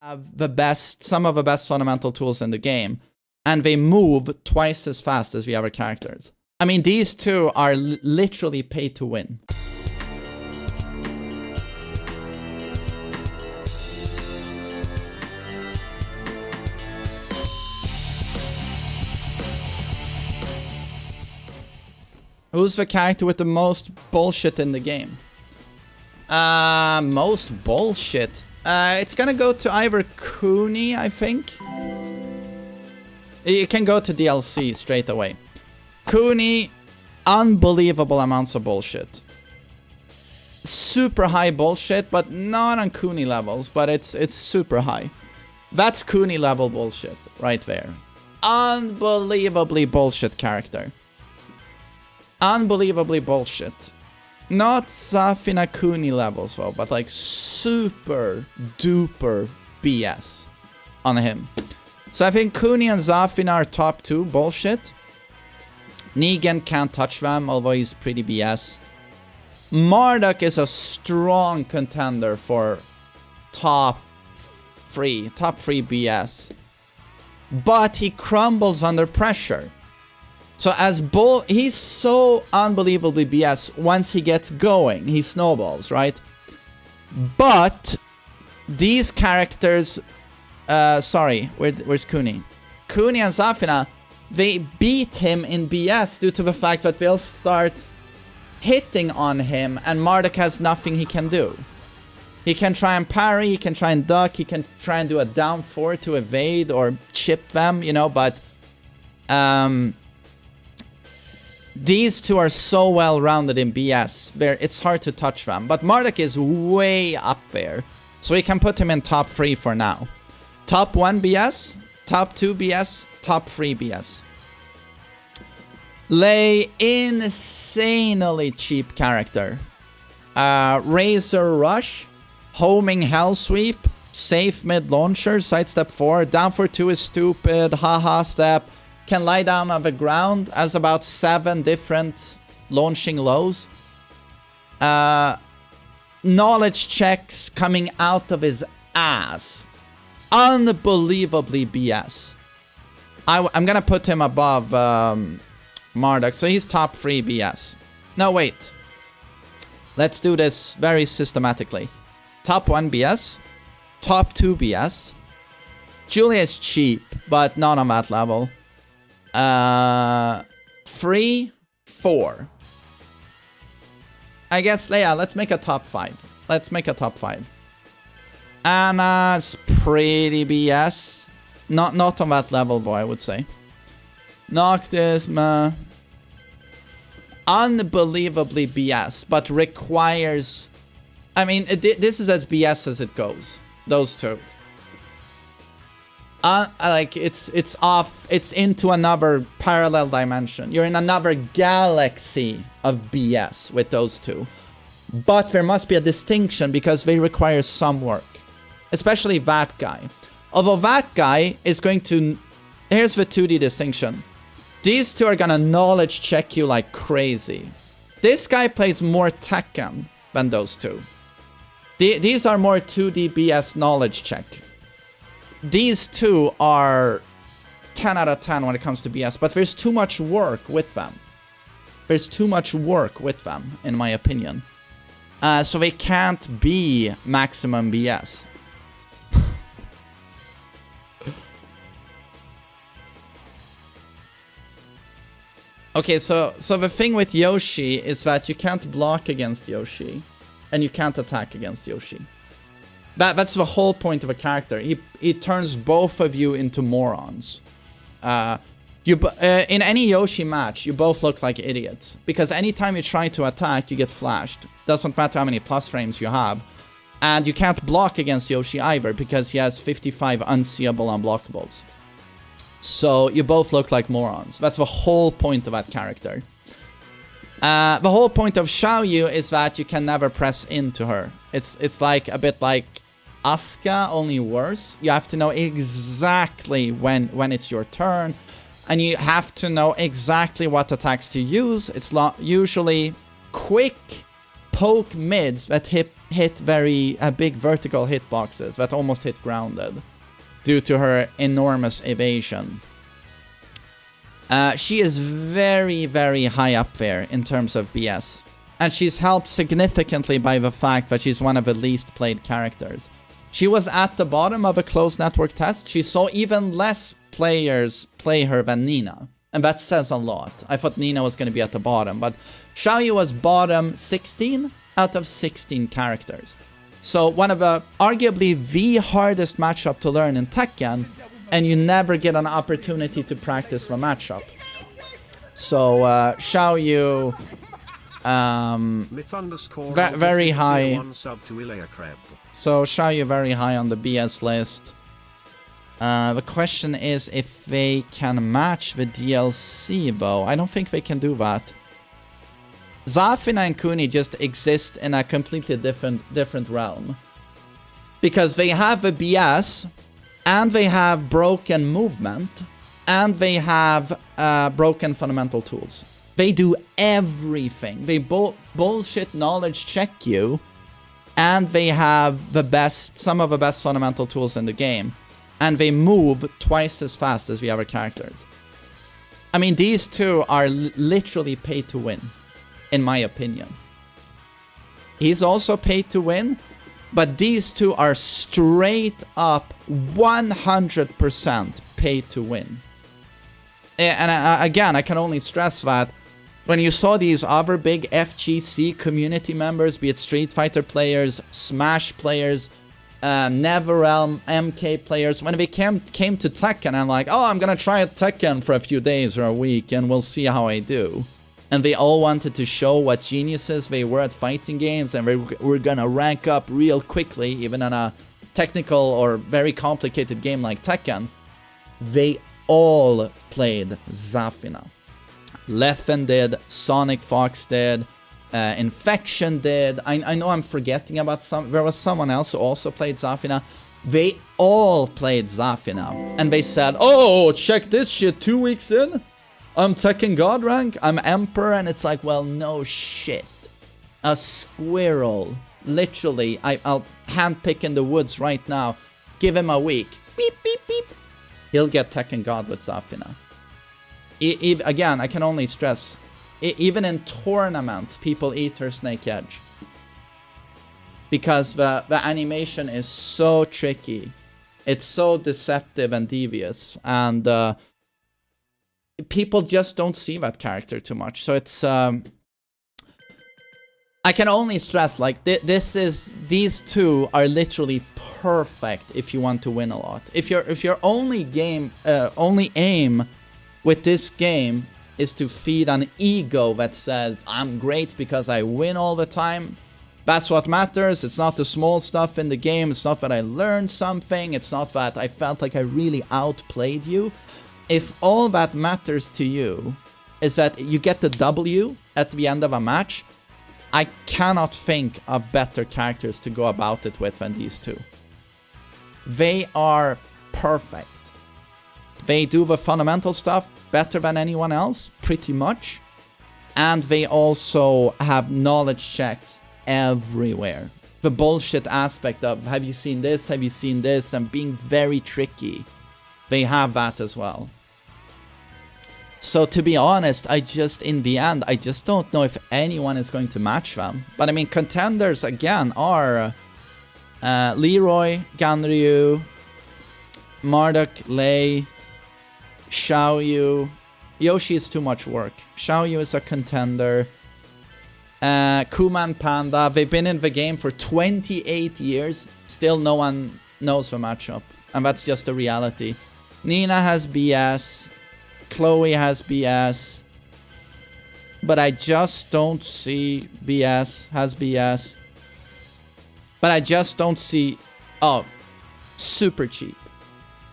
have some of the best fundamental tools in the game, and they move twice as fast as the other characters. I mean, these two are literally pay to win. Who's the character with the most bullshit in the game? Most bullshit. It's gonna go to either Kuni, I think. You can go to DLC straight away. Kuni, unbelievable amounts of bullshit. Super high bullshit, but not on Kuni levels, but it's super high. That's Kuni level bullshit right there. Unbelievably bullshit character. Unbelievably bullshit. Not Zafina and Kuni levels though, but like super duper BS on him. So I think Kuni and Zafina are top 2 bullshit. Negan can't touch them, although he's pretty BS. Marduk is a strong contender for top 3 BS. But he crumbles under pressure. So he's so unbelievably BS once he gets going. He snowballs, right? But these characters, where's Kuni? Kuni and Zafina, they beat him in BS due to the fact that they'll start hitting on him and Marduk has nothing he can do. He can try and parry, he can try and duck, he can try and do a down 4 to evade or chip them, you know, but these two are so well-rounded in BS, it's hard to touch them. But Marduk is way up there, so we can put him in top 3 for now. Top 1 BS, top 2 BS, top 3 BS. Lei, insanely cheap character. Razor Rush, homing Hell Sweep, safe mid launcher, sidestep 4, down for 2 is stupid, haha step. Can lie down on the ground as about 7 different launching lows. Knowledge checks coming out of his ass. Unbelievably BS. I'm gonna put him above Marduk, so he's top 3 BS. No, wait. Let's do this very systematically. Top 1 BS. Top 2 BS. Julia is cheap, but not on that level. 3, 4. I guess, yeah, let's make a top 5. Let's make a top 5. Anna's pretty BS. Not on that level, boy, I would say. Noctis, unbelievably BS, but requires... I mean, this is as BS as it goes. Those two. Like, it's off, it's into another parallel dimension. You're in another galaxy of BS with those two. But there must be a distinction because they require some work. Especially that guy. Although that guy is going to... Here's the 2D distinction. These two are gonna knowledge check you like crazy. This guy plays more Tekken than those two. These are more 2D BS knowledge check. These two are 10 out of 10 when it comes to BS, but there's too much work with them. There's too much work with them, in my opinion. So they can't be maximum BS. Okay, so the thing with Yoshi is that you can't block against Yoshi, and you can't attack against Yoshi. That's the whole point of a character. He turns both of you into morons. In any Yoshi match, you both look like idiots. Because anytime you try to attack, you get flashed. Doesn't matter how many plus frames you have. And you can't block against Yoshi either, because he has 55 unseeable unblockables. So you both look like morons. That's the whole point of that character. The whole point of Xiao is that you can never press into her. It's like a bit like Asuka, only worse. You have to know exactly when it's your turn, and you have to know exactly what attacks to use. It's usually quick poke mids that hit very big vertical hitboxes that almost hit grounded due to her enormous evasion. She is very, very high up there in terms of BS. And she's helped significantly by the fact that she's one of the least played characters. She was at the bottom of a closed network test. She saw even less players play her than Nina. And that says a lot. I thought Nina was going to be at the bottom, but Xiao was bottom 16 out of 16 characters. So one of the, arguably the hardest matchup to learn in Tekken, and you never get an opportunity to practice the matchup. So Xiao, very high. So Xiao very high on the BS list. The question is if they can match the DLC though. I don't think they can do that. Zafina and Kuni just exist in a completely different realm. Because they have the BS, and they have broken movement, and they have broken fundamental tools. They do everything. They bullshit knowledge check you, and they have the best, some of the best fundamental tools in the game. And they move twice as fast as the other characters. I mean, these two are literally paid to win, in my opinion. He's also paid to win, but these two are straight up 100% paid to win. And again, I can only stress that when you saw these other big FGC community members, be it Street Fighter players, Smash players, NetherRealm, MK players, when they came to Tekken, I'm like, oh, I'm gonna try Tekken for a few days or a week and we'll see how I do. And they all wanted to show what geniuses they were at fighting games, and they were gonna rank up real quickly, even in a technical or very complicated game like Tekken. They all played Zafina. Leffen did, Sonic Fox did, Infection did. I know I'm forgetting about some. There was someone else who also played Zafina. They all played Zafina. And they said, oh, check this shit, 2 weeks in? I'm Tekken God rank, I'm Emperor, and it's like, well, no shit. A squirrel. Literally, I'll handpick in the woods right now. Give him a week. Beep, beep, beep. He'll get Tekken God with Zafina. Again, I can only stress, even in tournaments, people eat her Snake Edge. Because the animation is so tricky. It's so deceptive and devious. And people just don't see that character too much. So it's... I can only stress, like, these two are literally perfect if you want to win a lot. If your only aim with this game is to feed an ego that says, I'm great because I win all the time, that's what matters. It's not the small stuff in the game. It's not that I learned something. It's not that I felt like I really outplayed you. If all that matters to you is that you get the W at the end of a match, I cannot think of better characters to go about it with than these two. They are perfect. They do the fundamental stuff better than anyone else, pretty much. And they also have knowledge checks everywhere. The bullshit aspect of, have you seen this, have you seen this, and being very tricky. They have that as well. So to be honest, in the end, I just don't know if anyone is going to match them. But I mean, contenders, again, are Leroy, Ganryu, Marduk, Lei, Xiao. Yoshi is too much work. Xiao is a contender. Kuma and Panda, they've been in the game for 28 years. Still no one knows the matchup. And that's just the reality. Nina has BS. Chloe has BS. But I just don't see BS has BS. But I just don't see... Oh, super cheap.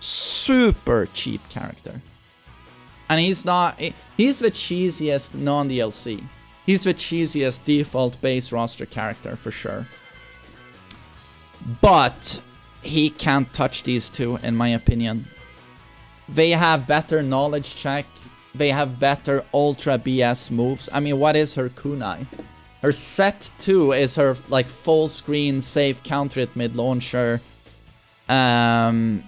Super cheap character. And he's not... He's the cheesiest non-DLC. He's the cheesiest default base roster character for sure. But he can't touch these two, in my opinion. They have better knowledge check. They have better ultra BS moves. I mean, what is her kunai? Her set 2 is her like full screen safe counter hit mid launcher. And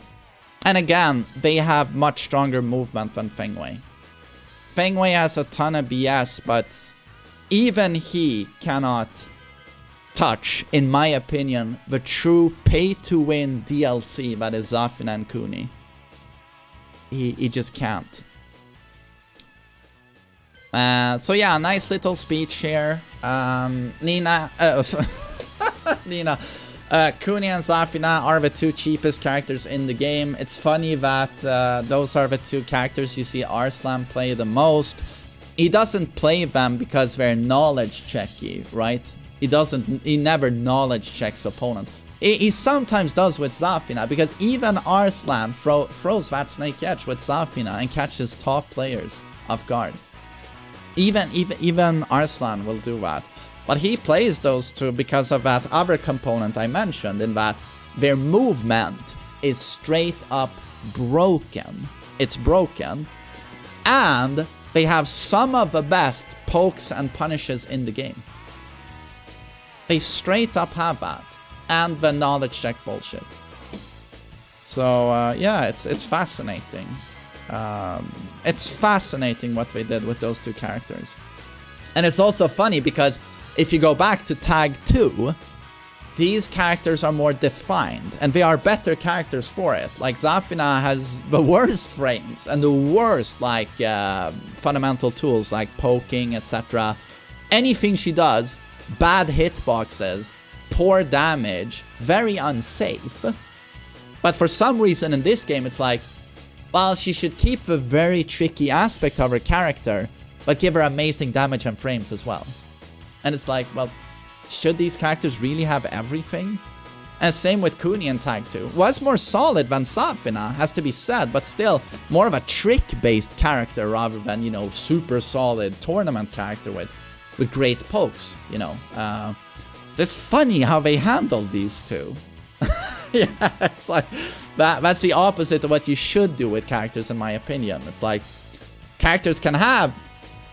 again, they have much stronger movement than Feng Wei. Feng Wei has a ton of BS, but even he cannot touch, in my opinion, the true pay-to-win DLC that is Zafina and Kuni. He just can't. So yeah, nice little speech here. Nina, Kuni and Zafina are the 2 cheapest characters in the game. It's funny that those are the 2 characters you see Arslan play the most. He doesn't play them because they're knowledge checky, right? He never knowledge checks opponents. He sometimes does with Zafina, because even Arslan throws that snake edge with Zafina and catches top players off guard. Even Arslan will do that. But he plays those 2 because of that other component I mentioned, in that their movement is straight up broken. It's broken. And they have some of the best pokes and punishes in the game. They straight up have that. And the knowledge check bullshit. So, yeah, it's fascinating. It's fascinating what they did with those 2 characters. And it's also funny because if you go back to Tag 2, these characters are more defined. And they are better characters for it. Like, Zafina has the worst frames and the worst, like, fundamental tools, like poking, etc. Anything she does, bad hitboxes, poor damage, very unsafe. But for some reason in this game, it's like, well, she should keep the very tricky aspect of her character, but give her amazing damage and frames as well. And it's like, well, should these characters really have everything? And same with Kuni in Tag 2. Was more solid than Zafina, has to be said, but still more of a trick-based character rather than, you know, super solid tournament character with great pokes, you know. It's funny how they handle these 2. Yeah, it's like, that's the opposite of what you should do with characters, in my opinion. It's like, characters can have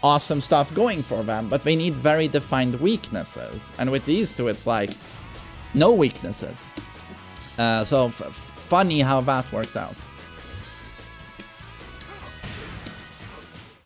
awesome stuff going for them, but they need very defined weaknesses. And with these 2, it's like, no weaknesses. So funny how that worked out.